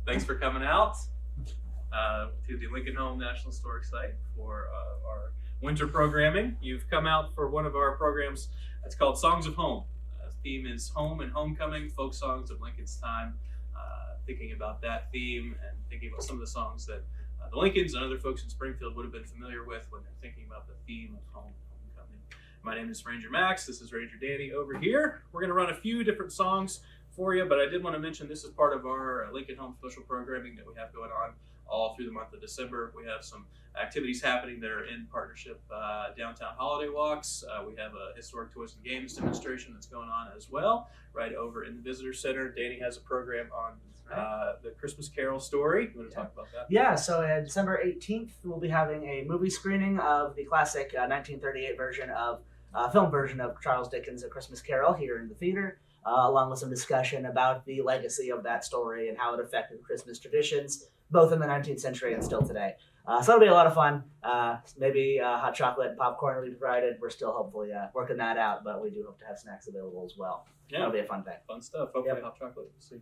Thanks for coming out to the Lincoln Home National Historic Site for our winter programming. You've come out for one of our programs that's called Songs of Home. The theme is home and homecoming, folk songs of Lincoln's time. Thinking about that theme and thinking about some of the songs that the Lincolns and other folks in Springfield would have been familiar with when they're thinking about the theme of home and homecoming. My name is Ranger Max. This is Ranger Danny over here. We're going to run a few different songs for you, but I did want to mention this is part of our Lincoln Home special programming that we have going on all through the month of December. We have some activities happening that are in partnership, downtown holiday walks. We have a historic toys and games demonstration that's going on as well, right over in the visitor center. Danny has a program on the Christmas Carol story. You want to talk about that? Yeah, so December 18th, we'll be having a movie screening of the classic 1938 film version of Charles Dickens' A Christmas Carol here in the theater, along with some discussion about the legacy of that story and how it affected Christmas traditions, both in the 19th century and still today. So that'll be a lot of fun. Maybe hot chocolate and popcorn will be provided. We're still hopefully working that out, but we do hope to have snacks available as well. Yeah, that'll be a fun thing. Fun stuff. Hopefully hot chocolate. We'll see.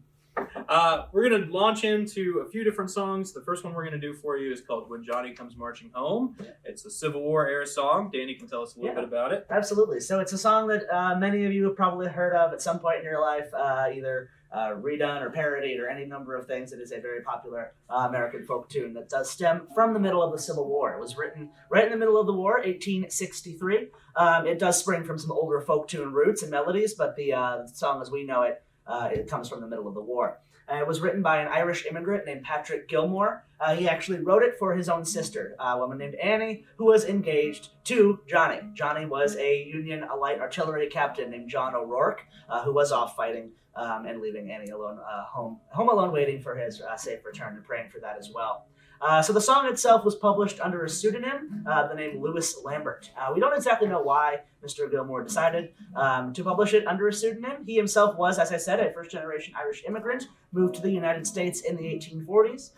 We're going to launch into a few different songs. The first one we're going to do for you is called When Johnny Comes Marching Home. It's a Civil War era song. Danny can tell us a little bit about it. Absolutely. So it's a song that many of you have probably heard of at some point in your life, either redone or parodied or any number of things. It is a very popular American folk tune that does stem from the middle of the Civil War. It was written right in the middle of the war, 1863. It does spring from some older folk tune roots and melodies, but the song as we know it, it comes from the middle of the war. It was written by an Irish immigrant named Patrick Gilmore. He actually wrote it for his own sister, a woman named Annie, who was engaged to Johnny. Johnny was a Union light artillery captain named John O'Rourke, who was off fighting and leaving Annie alone, home alone, waiting for his safe return and praying for that as well. So the song itself was published under a pseudonym, the name Lewis Lambert. We don't exactly know why Mr. Gilmore decided to publish it under a pseudonym. He himself was, as I said, a first-generation Irish immigrant, moved to the United States in the 1840s.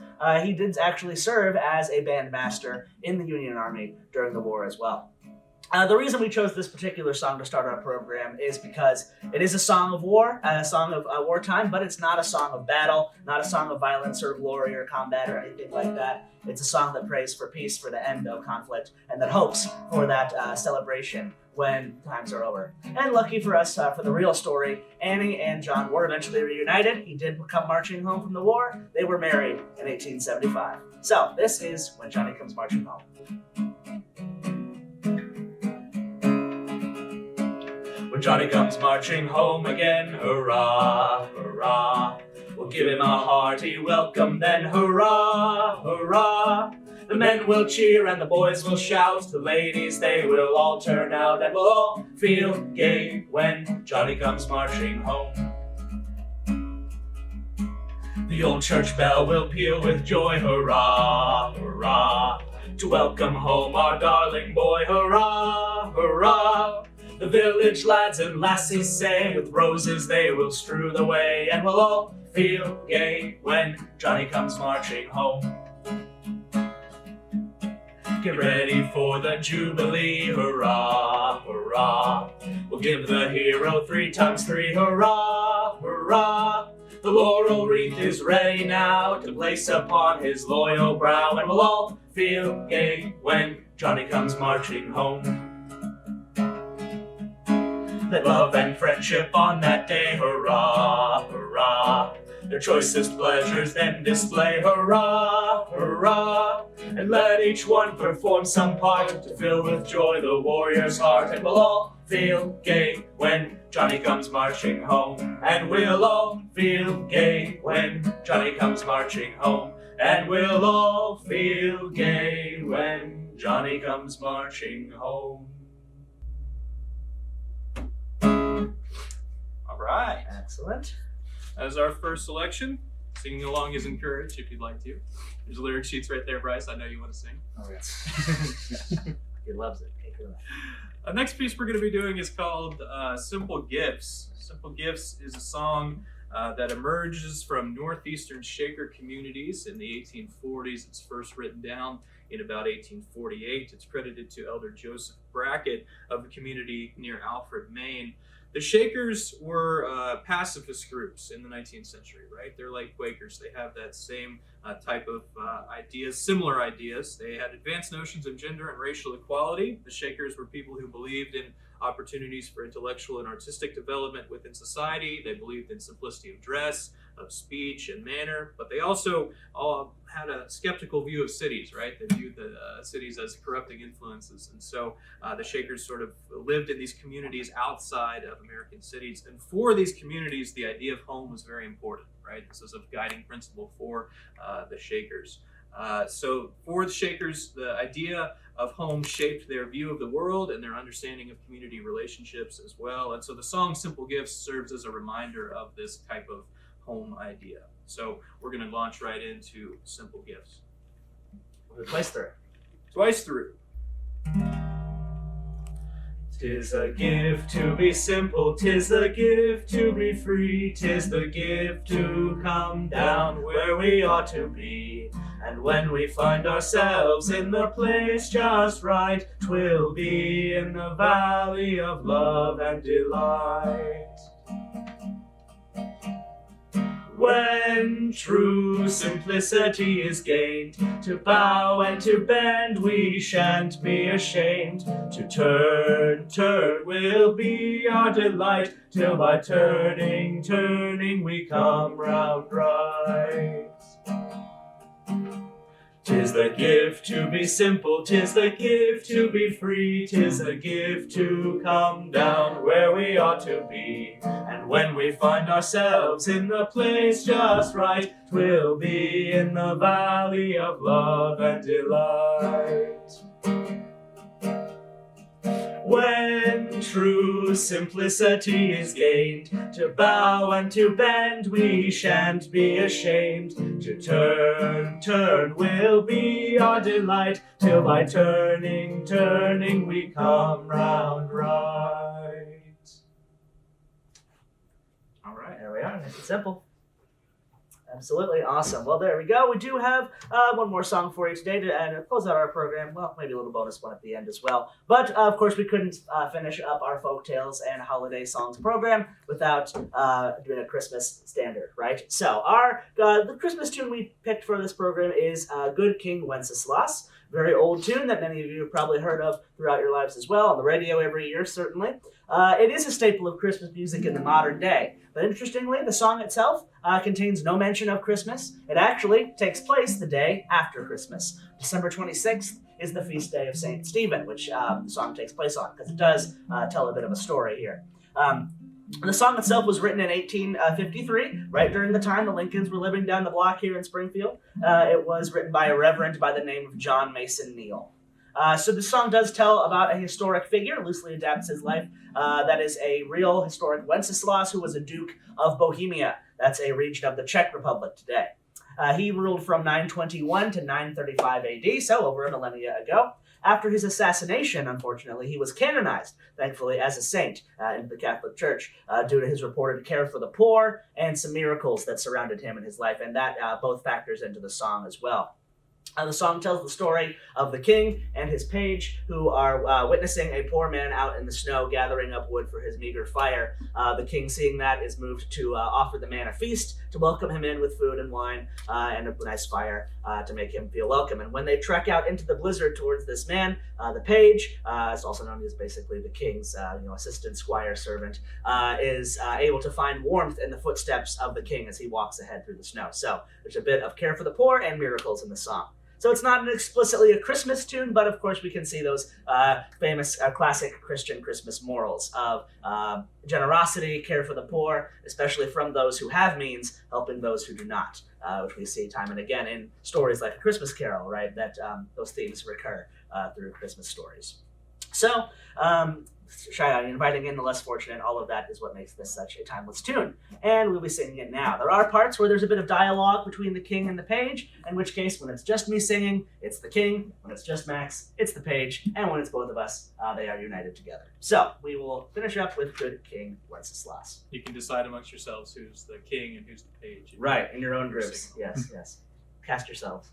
He did actually serve as a bandmaster in the Union Army during the war as well. The reason we chose this particular song to start our program is because it is a song of war, a song of wartime, but it's not a song of battle, not a song of violence or glory or combat or anything like that. It's a song that prays for peace, for the end of conflict, and that hopes for that celebration when times are over. And lucky for us, for the real story, Annie and John were eventually reunited. He did come marching home from the war. They were married in 1875. So this is When Johnny Comes Marching Home. When Johnny comes marching home again, hurrah, hurrah. We'll give him a hearty welcome then, hurrah, hurrah. The men will cheer and the boys will shout, the ladies they will all turn out, and we'll all feel gay when Johnny comes marching home. The old church bell will peal with joy, hurrah, hurrah. To welcome home our darling boy, hurrah, hurrah. The village lads and lassies say, with roses they will strew the way, and we'll all feel gay when Johnny comes marching home. Get ready for the Jubilee, hurrah, hurrah. We'll give the hero 3 times 3, hurrah, hurrah. The laurel wreath is ready now to place upon his loyal brow, and we'll all feel gay when Johnny comes marching home. Let love and friendship on that day, hurrah, hurrah. Their choicest pleasures then display, hurrah, hurrah. And let each one perform some part to fill with joy the warrior's heart. And we'll all feel gay when Johnny comes marching home. And we'll all feel gay when Johnny comes marching home. And we'll all feel gay when Johnny comes marching home. All right. Excellent. As our first selection, singing along is encouraged if you'd like to. There's lyric sheets right there, Bryce. I know you want to sing. Oh, yes. He loves it. The next piece we're going to be doing is called Simple Gifts. Simple Gifts is a song that emerges from northeastern Shaker communities in the 1840s. It's first written down in about 1848. It's credited to Elder Joseph Brackett of a community near Alfred, Maine. the Shakers were pacifist groups in the 19th century, right? They're like Quakers. They have that same type of ideas, similar ideas. They had advanced notions of gender and racial equality. The Shakers were people who believed in opportunities for intellectual and artistic development within society. They believed in simplicity of dress, of speech and manner, but they also had a skeptical view of cities, right? They viewed the cities as corrupting influences. And so the Shakers sort of lived in these communities outside of American cities. And for these communities, the idea of home was very important, right? This is a guiding principle for the Shakers. So for the Shakers, the idea of home shaped their view of the world and their understanding of community relationships as well. And so the song Simple Gifts serves as a reminder of this type of home idea. So we're going to launch right into Simple Gifts. Twice through. Twice through. 'Tis a gift to be simple, 'tis the gift to be free, 'tis the gift to come down where we ought to be. And when we find ourselves in the place just right, 'twill be in the valley of love and delight. When true simplicity is gained, to bow and to bend we shan't be ashamed. To turn will be our delight, till by turning we come round right. 'Tis the gift to be simple, 'tis the gift to be free, 'tis the gift to come down where we ought to be. And when we find ourselves in the place just right, 'twill be in the valley of love and delight. When true simplicity is gained, to bow and to bend we shan't be ashamed. To turn will be our delight, till by turning we come round right. All right, there we are. Nice and simple. Absolutely awesome. Well, there we go. We do have one more song for you today to close out our program. Well, maybe a little bonus one at the end as well. But, of course, we couldn't finish up our folk tales and holiday songs program without doing a Christmas standard, right? So the Christmas tune we picked for this program is Good King Wenceslas. Very old tune that many of you have probably heard of throughout your lives as well, on the radio every year, certainly. It is a staple of Christmas music in the modern day. But interestingly, the song itself contains no mention of Christmas. It actually takes place the day after Christmas. December 26th is the feast day of St. Stephen, which the song takes place on, because it does tell a bit of a story here. The song itself was written in 1853, right during the time the Lincolns were living down the block here in Springfield. It was written by a reverend by the name of John Mason Neal. So the song does tell about a historic figure, loosely adapts his life. That is a real historic Wenceslas, who was a Duke of Bohemia. That's a region of the Czech Republic today. He ruled from 921 to 935 AD, so over a millennia ago. After his assassination, unfortunately, he was canonized, thankfully, as a saint in the Catholic Church due to his reported care for the poor and some miracles that surrounded him in his life, and that both factors into the song as well. The song tells the story of the king and his page who are witnessing a poor man out in the snow gathering up wood for his meager fire. The king, seeing that, is moved to offer the man a feast to welcome him in with food and wine and a nice fire to make him feel welcome. And when they trek out into the blizzard towards this man, the page, is also known as basically the king's assistant, squire, servant, is able to find warmth in the footsteps of the king as he walks ahead through the snow. So there's a bit of care for the poor and miracles in the song. So it's not explicitly a Christmas tune, but of course we can see those famous classic Christian Christmas morals of generosity, care for the poor, especially from those who have means, helping those who do not, which we see time and again in stories like A Christmas Carol, right? That those themes recur through Christmas stories. So, inviting in the less fortunate, all of that is what makes this such a timeless tune. And we'll be singing it now. There are parts where there's a bit of dialogue between the king and the page, in which case, when it's just me singing, it's the king. When it's just Max, it's the page. And when it's both of us, they are united together. So, we will finish up with Good King Wenceslas. You can decide amongst yourselves who's the king and who's the page. Right, in your own groups. Yes, yes. Cast yourselves.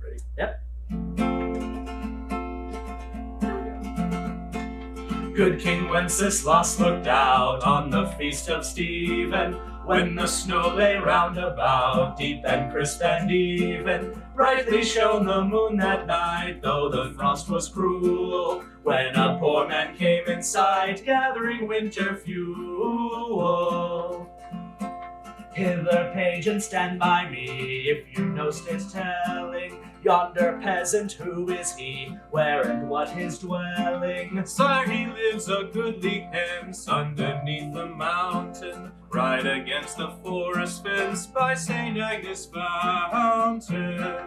Ready? Yep. Good King Wenceslas looked out on the feast of Stephen, when the snow lay round about, deep and crisp and even. Brightly shone the moon that night, though the frost was cruel, when a poor man came in sight, gathering winter fuel. Hither, page, and stand by me, if you know state's telling. Yonder peasant, who is he? Where and what his dwelling? Sire, he lives a goodly hence underneath the mountain, right against the forest fence by St. Agnes' fountain.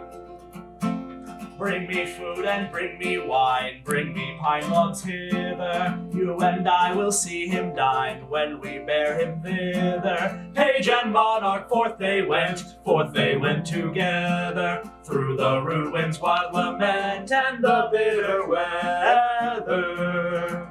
Bring me food and bring me wine, bring me pine logs hither. You and I will see him dine when we bear him thither. Page and monarch, forth they went together, through the rude wind's wild lament and the bitter weather.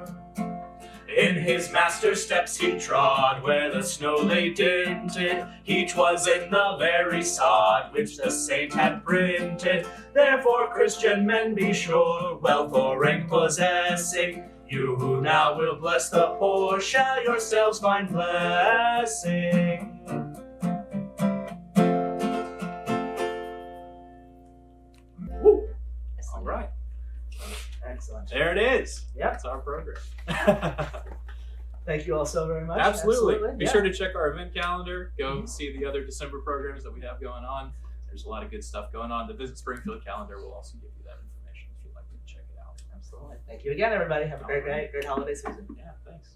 In his master's steps he trod, where the snow lay dinted. Each was in the very sod which the saint had printed. Therefore, Christian men, be sure, wealth or rank possessing, you who now will bless the poor shall yourselves find blessing. Woo. All right. Excellent. There it is. Yep. That's our program. Thank you all so very much. Absolutely. Be Yeah. sure to check our event calendar. Go see the other December programs that we have going on. There's a lot of good stuff going on. The Visit Springfield calendar will also give you that information if you'd like to check it out. Absolutely. Thank you again, everybody. Have a great holiday season. Yeah, thanks.